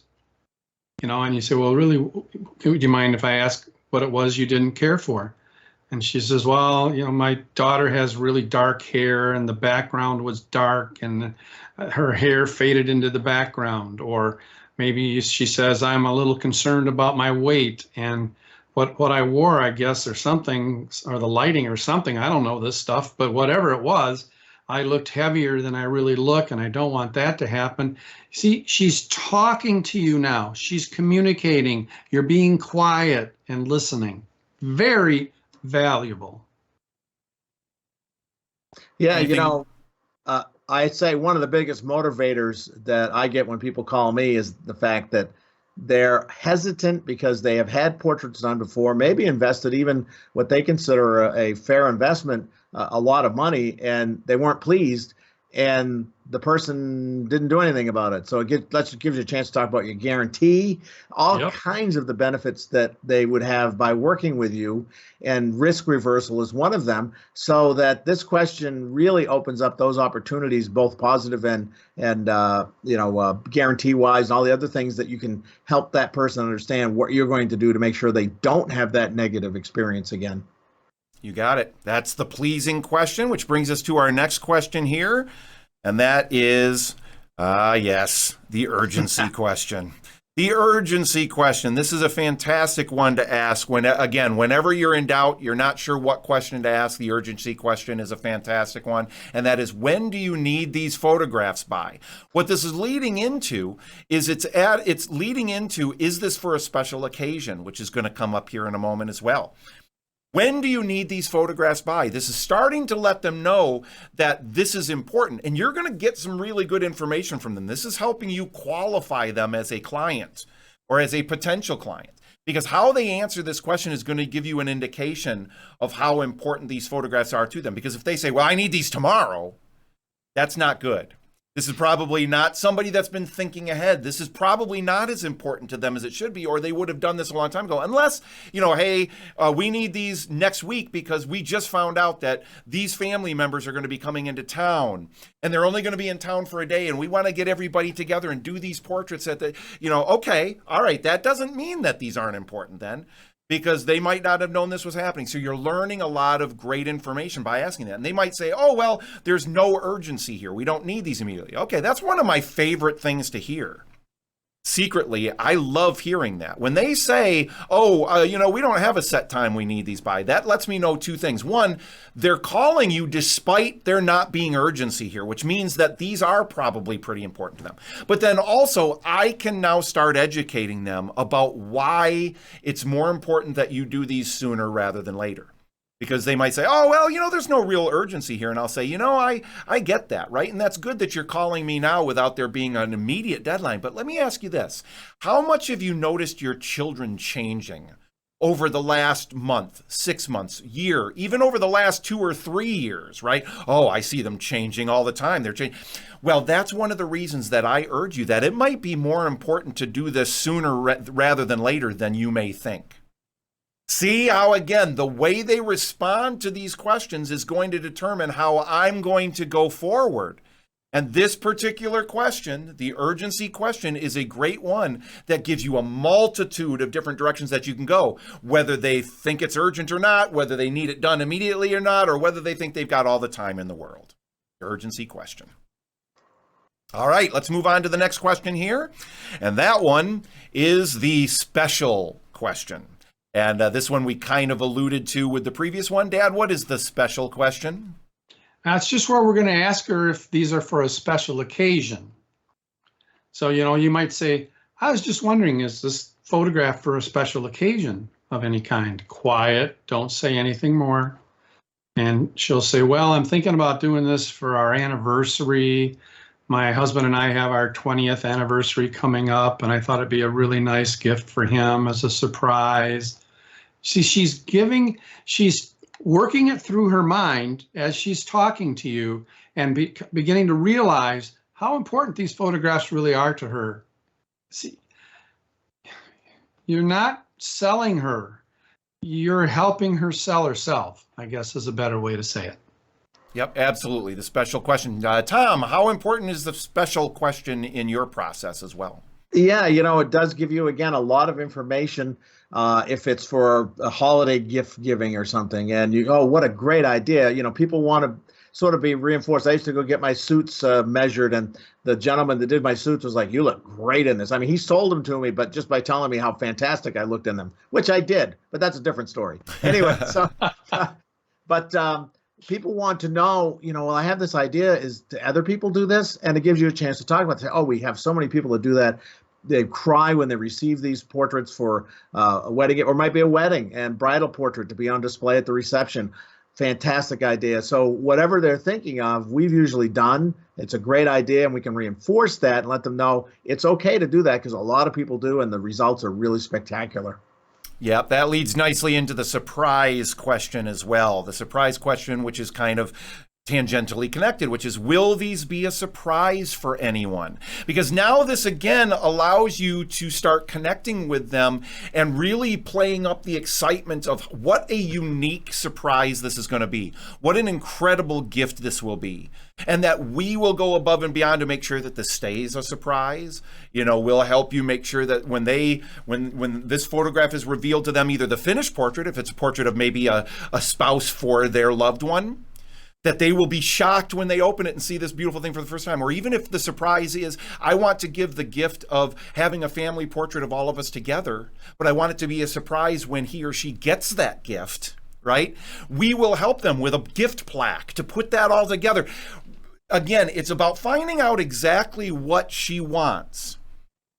and you say, well, really, would you mind if I ask what it was you didn't care for? And she says, well, my daughter has really dark hair and the background was dark and her hair faded into the background. Or maybe she says, I'm a little concerned about my weight and what I wore, I guess, or something, or the lighting or something. I don't know this stuff, but whatever it was, I looked heavier than I really look, and I don't want that to happen. See, she's talking to you now. She's communicating. You're being quiet and listening. Very valuable. Yeah, I'd say one of the biggest motivators that I get when people call me is the fact that they're hesitant because they have had portraits done before, maybe invested even what they consider a fair investment, a lot of money, and they weren't pleased, and the person didn't do anything about it. So it gives you a chance to talk about your guarantee, all kinds of the benefits that they would have by working with you, and risk reversal is one of them. So that this question really opens up those opportunities, both positive and guarantee wise, and all the other things that you can help that person understand what you're going to do to make sure they don't have that negative experience again. You got it. That's the pleasing question, which brings us to our next question here. And that is, yes, the urgency question. The urgency question. This is a fantastic one to ask. Whenever you're in doubt, you're not sure what question to ask, the urgency question is a fantastic one. And that is, when do you need these photographs by? What this is leading into is is this for a special occasion, which is going to come up here in a moment as well. When do you need these photographs by? This is starting to let them know that this is important, and you're going to get some really good information from them. This is helping you qualify them as a client or as a potential client, because how they answer this question is going to give you an indication of how important these photographs are to them. Because if they say, well, I need these tomorrow, that's not good. This is probably not somebody that's been thinking ahead. This is probably not as important to them as it should be, or they would have done this a long time ago. Unless, hey, we need these next week because we just found out that these family members are going to be coming into town and they're only going to be in town for a day, and we want to get everybody together and do these portraits at the, okay, all right, that doesn't mean that these aren't important then, because they might not have known this was happening. So you're learning a lot of great information by asking that. And they might say, oh, well, there's no urgency here. We don't need these immediately. Okay, that's one of my favorite things to hear. Secretly, I love hearing that. When they say, we don't have a set time we need these by, that lets me know two things. One, they're calling you despite there not being urgency here, which means that these are probably pretty important to them. But then also, I can now start educating them about why it's more important that you do these sooner rather than later. Because they might say, oh, well, there's no real urgency here. And I'll say, I get that, right? And that's good that you're calling me now without there being an immediate deadline. But let me ask you this. How much have you noticed your children changing over the last month, 6 months, year, even over the last 2 or 3 years, right? Oh, I see them changing all the time. They're changing. Well, that's one of the reasons that I urge you that it might be more important to do this sooner rather than later than you may think. See how, again, the way they respond to these questions is going to determine how I'm going to go forward. And this particular question, the urgency question, is a great one that gives you a multitude of different directions that you can go, whether they think it's urgent or not, whether they need it done immediately or not, or whether they think they've got all the time in the world. Urgency question. All right, let's move on to the next question here. And that one is the special question. And this one we kind of alluded to with the previous one. Dad, what is the special question? That's just where we're going to ask her if these are for a special occasion. So, you might say, I was just wondering, is this photograph for a special occasion of any kind? Quiet, don't say anything more. And she'll say, well, I'm thinking about doing this for our anniversary. My husband and I have our 20th anniversary coming up, and I thought it'd be a really nice gift for him as a surprise. See, she's working it through her mind as she's talking to you and beginning to realize how important these photographs really are to her. See, you're not selling her. You're helping her sell herself, I guess is a better way to say it. Yep, absolutely. The special question. Tom, how important is the special question in your process as well? Yeah, it does give you, again, a lot of information if it's for a holiday gift giving or something. And what a great idea. People want to sort of be reinforced. I used to go get my suits measured, and the gentleman that did my suits was like, you look great in this. I mean, he sold them to me, but just by telling me how fantastic I looked in them, which I did, but that's a different story. Anyway, but people want to know, well, I have this idea. Do other people do this? And it gives you a chance to talk about it. Oh, we have so many people that do that. They cry when they receive these portraits for a wedding, or it might be a wedding and bridal portrait to be on display at the reception. Fantastic idea. So whatever they're thinking of, we've usually done. It's a great idea, and we can reinforce that and let them know it's okay to do that, because a lot of people do, and the results are really spectacular. Yep, that leads nicely into the surprise question as well. The surprise question, which is kind of tangentially connected, which is, will these be a surprise for anyone? Because now this again allows you to start connecting with them and really playing up the excitement of what a unique surprise this is going to be. What an incredible gift this will be. And that we will go above and beyond to make sure that this stays a surprise. We'll help you make sure that when this photograph is revealed to them, either the finished portrait, if it's a portrait of maybe a spouse for their loved one, that they will be shocked when they open it and see this beautiful thing for the first time. Or even if the surprise is, I want to give the gift of having a family portrait of all of us together, but I want it to be a surprise when he or she gets that gift, right? We will help them with a gift plaque to put that all together. Again, it's about finding out exactly what she wants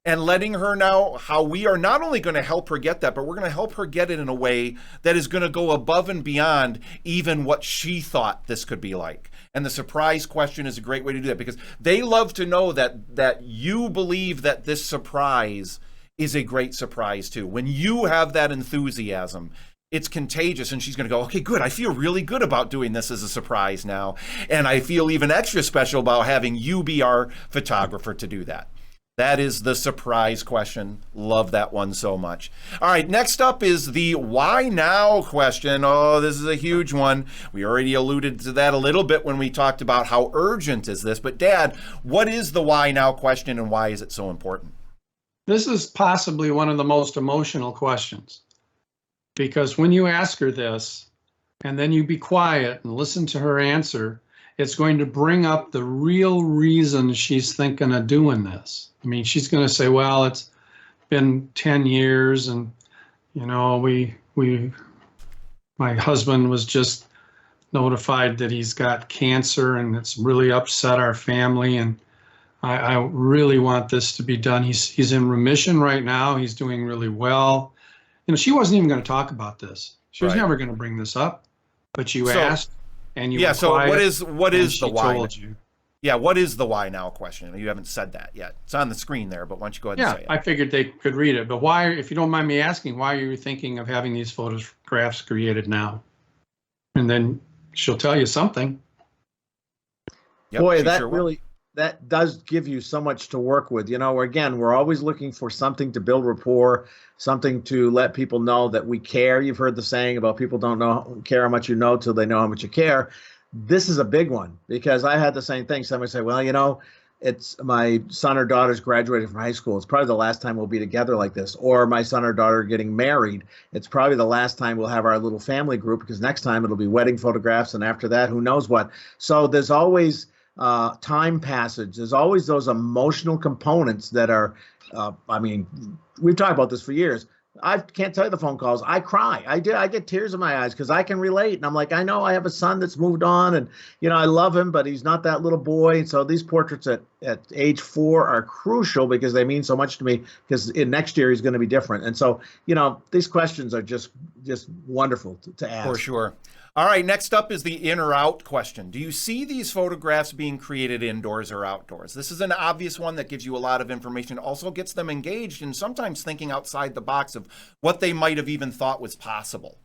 and letting her know how we are not only going to help her get that, but we're going to help her get it in a way that is going to go above and beyond even what she thought this could be like. And the surprise question is a great way to do that, because they love to know that you believe that this surprise is a great surprise too. When you have that enthusiasm, it's contagious, and she's going to go, okay, good. I feel really good about doing this as a surprise now. And I feel even extra special about having you be our photographer to do that. That is the surprise question. Love that one so much. All right, next up is the why now question. Oh, this is a huge one. We already alluded to that a little bit when we talked about how urgent is this. But Dad, what is the why now question, and why is it so important? This is possibly one of the most emotional questions, because when you ask her this and then you be quiet and listen to her answer, it's going to bring up the real reason she's thinking of doing this. I mean, she's going to say, well, it's been 10 years and, my husband was just notified that he's got cancer and it's really upset our family. And I really want this to be done. He's in remission right now. He's doing really well. She wasn't even going to talk about this. She was never going to bring this up. but you So- asked and you Yeah. were So quiet, what and is she the why? told you. Yeah. What is the why now question? You haven't said that yet. It's on the screen there, but why don't you go ahead and Yeah, say it? I figured they could read it, but why, if you don't mind me asking, why are you thinking of having these photographs created now? And then she'll tell you something. Yep, Boy, she that sure will. really that does give you so much to work with. You know, again, we're always looking for something to build rapport, something to let people know that we care. You've heard the saying about people don't care how much you know till they know how much you care. This is a big one because I had the same thing. Somebody say, well, you know, it's my son or daughter's graduating from high school. It's probably the last time we'll be together like this. Or my son or daughter getting married. It's probably the last time we'll have our little family group because next time it'll be wedding photographs. And after that, who knows what. So there's always time passage. There's always those emotional components that are, I mean, we've talked about this for years. I can't tell you the phone calls. I cry. I get tears in my eyes because I can relate. And I'm like, I know I have a son that's moved on and, you know, I love him, but he's not that little boy. And so these portraits at age 4 are crucial because they mean so much to me because in next year he's going to be different. And so, you know, these questions are just wonderful to ask. For sure. All right, next up is the in or out question. Do you see these photographs being created indoors or outdoors? This is an obvious one that gives you a lot of information, also gets them engaged and sometimes thinking outside the box of what they might have even thought was possible.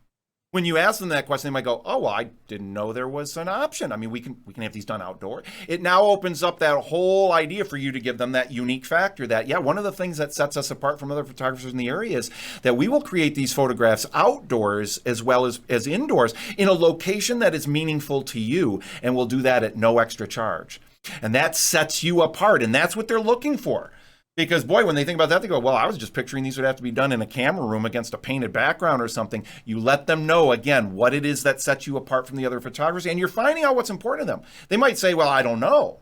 When you ask them that question, they might go, oh, well, I didn't know there was an option. I mean, we can have these done outdoor. It now opens up that whole idea for you to give them that unique factor that, yeah, one of the things that sets us apart from other photographers in the area is that we will create these photographs outdoors as well as indoors in a location that is meaningful to you. And we'll do that at no extra charge. And that sets you apart. And that's what they're looking for. Because, boy, when they think about that, they go, well, I was just picturing these would have to be done in a camera room against a painted background or something. You let them know, again, what it is that sets you apart from the other photographers, and you're finding out what's important to them. They might say, well, I don't know,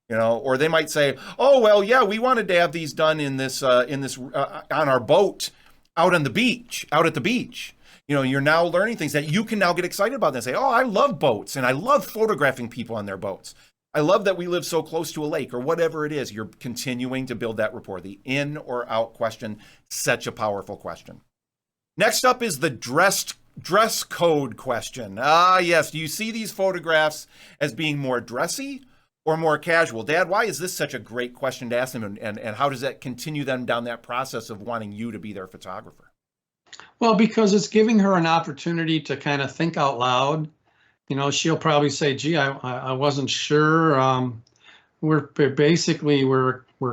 you know, or they might say, oh, well, yeah, we wanted to have these done in this on our boat out on the beach, out at the beach. You know, you're now learning things that you can now get excited about and say, oh, I love boats, and I love photographing people on their boats. I love that we live so close to a lake or whatever it is. You're continuing to build that rapport. The in or out question, such a powerful question. Next up is the dress code question. Ah, yes. Do you see these photographs as being more dressy or more casual? Dad, why is this such a great question to ask them? And how does that continue them down that process of wanting you to be their photographer? Well, because it's giving her an opportunity to kind of think out loud. You know, she'll probably say, gee, I wasn't sure. We're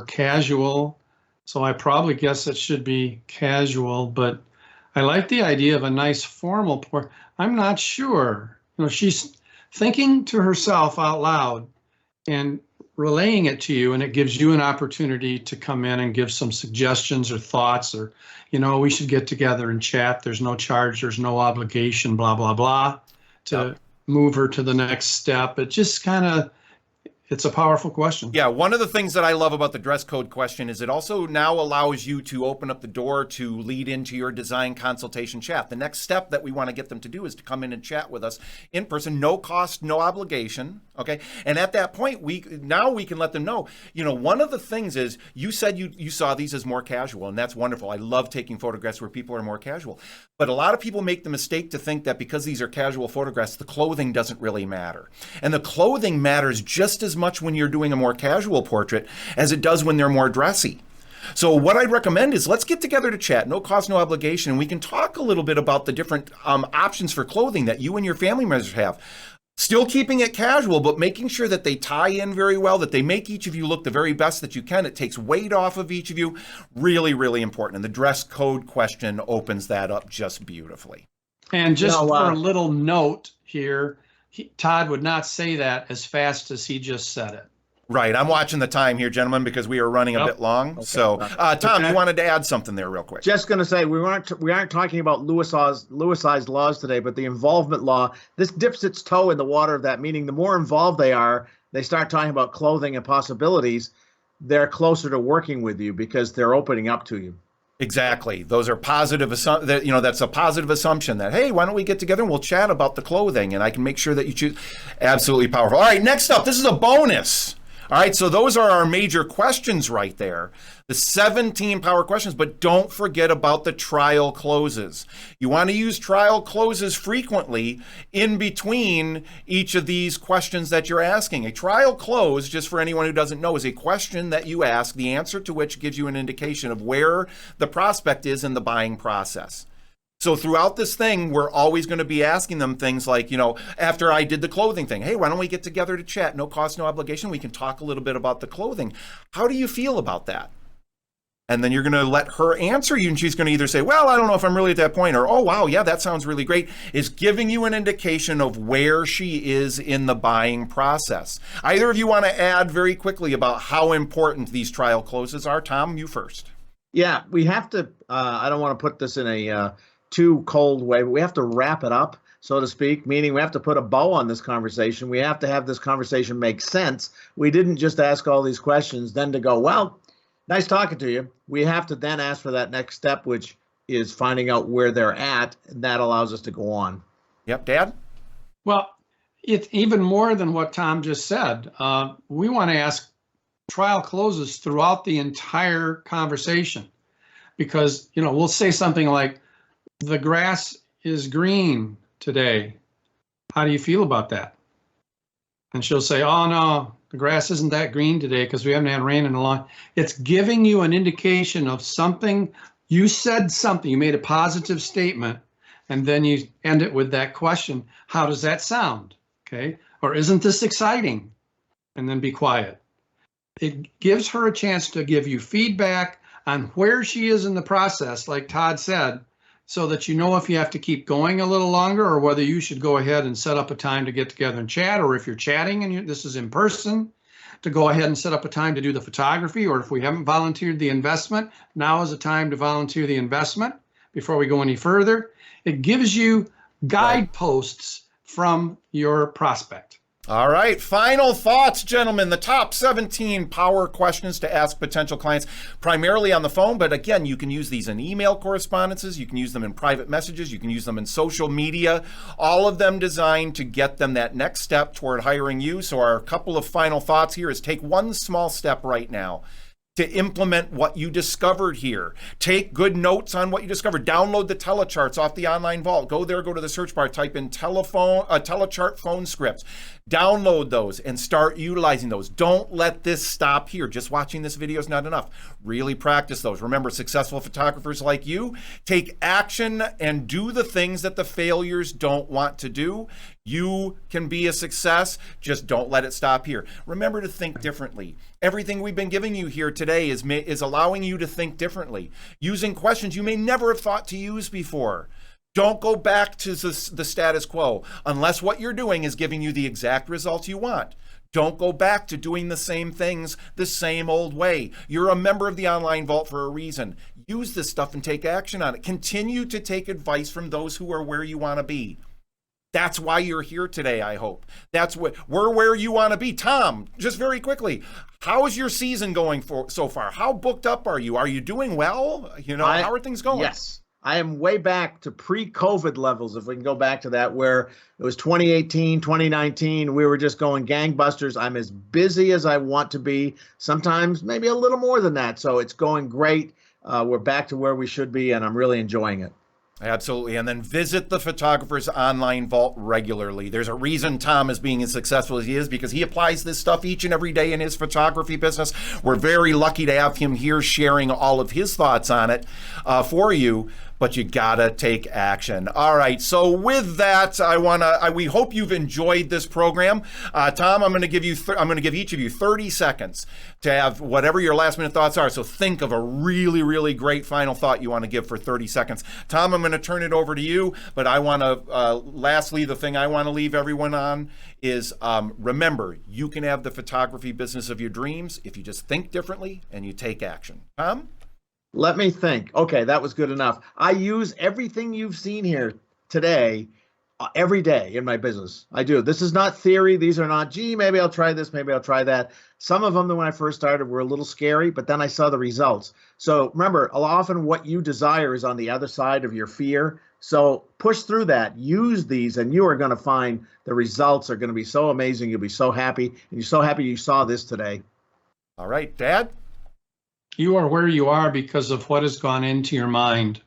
casual. So I probably guess it should be casual, but I like the idea of a nice formal portrait. I'm not sure. You know, she's thinking to herself out loud and relaying it to you, and it gives you an opportunity to come in and give some suggestions or thoughts or, you know, we should get together and chat. There's no charge, there's no obligation, blah, blah, blah, to move her to the next step. It just kind of, it's a powerful question. Yeah, one of the things that I love about the dress code question is it also now allows you to open up the door to lead into your design consultation chat. The next step that we want to get them to do is to come in and chat with us in person, no cost, no obligation, okay? And at that point, we can let them know, you know, one of the things is you said you saw these as more casual, and that's wonderful. I love taking photographs where people are more casual. But a lot of people make the mistake to think that because these are casual photographs, the clothing doesn't really matter. And the clothing matters just as much when you're doing a more casual portrait as it does when they're more dressy. So what I'd recommend is let's get together to chat, no cost, no obligation, and we can talk a little bit about the different options for clothing that you and your family members have. Still keeping it casual, but making sure that they tie in very well, that they make each of you look the very best that you can. It takes weight off of each of you. Really, really important. And the dress code question opens that up just beautifully. And just for a little note here, Todd would not say that as fast as he just said it. Right. I'm watching the time here, gentlemen, because we are running a bit long. Okay. So, Tom, you wanted to add something there real quick. Just going to say, we aren't talking about Lewis's laws today, but the involvement law, this dips its toe in the water of that, meaning the more involved they are, they start talking about clothing and possibilities, they're closer to working with you because they're opening up to you. Exactly. Those are positive assumptions. You know, that's a positive assumption that, hey, why don't we get together and we'll chat about the clothing and I can make sure that you choose. Absolutely powerful. All right, next up, this is a bonus. All right, so those are our major questions right there. The 17 power questions, but don't forget about the trial closes. You want to use trial closes frequently in between each of these questions that you're asking. A trial close, just for anyone who doesn't know, is a question that you ask, the answer to which gives you an indication of where the prospect is in the buying process. So throughout this thing, we're always going to be asking them things like, after I did the clothing thing, hey, why don't we get together to chat? No cost, no obligation. We can talk a little bit about the clothing. How do you feel about that? And then you're going to let her answer you, and she's going to either say, well, I don't know if I'm really at that point, or, oh, wow, yeah, that sounds really great, is giving you an indication of where she is in the buying process. Either of you want to add very quickly about how important these trial closes are? Tom, you first. Yeah, we have to, I don't want to put this in a too cold way, but we have to wrap it up, so to speak, meaning we have to put a bow on this conversation. We have to have this conversation make sense. We didn't just ask all these questions, then to go, well, nice talking to you. We have to then ask for that next step, which is finding out where they're at, and that allows us to go on. Yep, Dad? Well, it's even more than what Tom just said. We want to ask trial closes throughout the entire conversation, because, we'll say something like, the grass is green today. How do you feel about that? And she'll say, oh, no, the grass isn't that green today because we haven't had rain in a long. It's giving you an indication of something. You said something, you made a positive statement, and then you end it with that question. How does that sound? Okay. Or isn't this exciting? And then be quiet. It gives her a chance to give you feedback on where she is in the process, like Todd said, so that you know if you have to keep going a little longer or whether you should go ahead and set up a time to get together and chat, or if you're chatting and this is in person, to go ahead and set up a time to do the photography, or if we haven't volunteered the investment, now is the time to volunteer the investment before we go any further. It gives you guideposts from your prospect. All right, final thoughts, gentlemen. The top 17 power questions to ask potential clients, primarily on the phone, but again, you can use these in email correspondences, you can use them in private messages, you can use them in social media, all of them designed to get them that next step toward hiring you. So our couple of final thoughts here is take one small step right now to implement what you discovered here. Take good notes on what you discovered. Download the telecharts off the online vault. Go there, go to the search bar, type in telechart phone scripts. Download those and start utilizing those. Don't let this stop here. Just watching this video is not enough. Really practice those. Remember, successful photographers like you take action and do the things that the failures don't want to do. You can be a success. Just don't let it stop here. Remember to think differently. Everything we've been giving you here today is allowing you to think differently, using questions you may never have thought to use before. Don't go back to the status quo unless what you're doing is giving you the exact results you want. Don't go back to doing the same things the same old way. You're a member of the Online Vault for a reason. Use this stuff and take action on it. Continue to take advice from those who are where you want to be. That's why you're here today, I hope. That's what we're where you want to be. Tom, just very quickly, how is your season going so far? How booked up are you? Are you doing well? How are things going? Yes. I am way back to pre-COVID levels, if we can go back to that, where it was 2018, 2019. We were just going gangbusters. I'm as busy as I want to be, sometimes maybe a little more than that. So it's going great. We're back to where we should be, and I'm really enjoying it. Absolutely. And then visit the Photographer's Online Vault regularly. There's a reason Tom is being as successful as he is, because he applies this stuff each and every day in his photography business. We're very lucky to have him here sharing all of his thoughts on it for you. But you gotta take action. All right. So with that, we hope you've enjoyed this program. Tom, I'm going to give each of you 30 seconds to have whatever your last minute thoughts are. So think of a really, really great final thought you want to give for 30 seconds. Tom, I'm going to turn it over to you. But I want to, lastly, the thing I want to leave everyone on is remember, you can have the photography business of your dreams if you just think differently and you take action. Tom? Let me think. Okay, that was good enough. I use everything you've seen here today every day in my business. I do. This is not theory. These are not, gee, maybe I'll try this, maybe I'll try that. Some of them, when I first started, were a little scary, but then I saw the results. So remember, often what you desire is on the other side of your fear. So push through that, use these, and you are going to find the results are going to be so amazing. You'll be so happy. And you're so happy you saw this today. All right, Dad? You are where you are because of what has gone into your mind.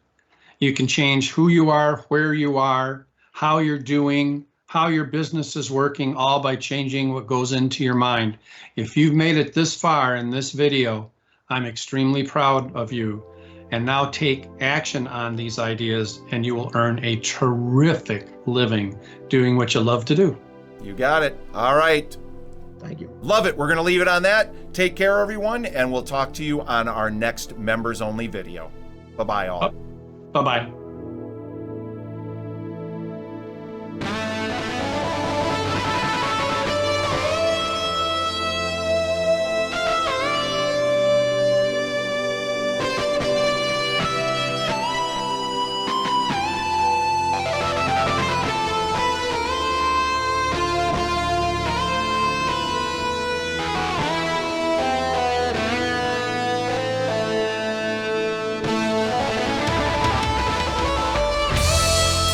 You can change who you are, where you are, how you're doing, how your business is working, all by changing what goes into your mind. If you've made it this far in this video, I'm extremely proud of you. And now take action on these ideas and you will earn a terrific living doing what you love to do. You got it. All right. Thank you. Love it. We're going to leave it on that. Take care, everyone, and we'll talk to you on our next members-only video. Bye-bye, all. Bye-bye.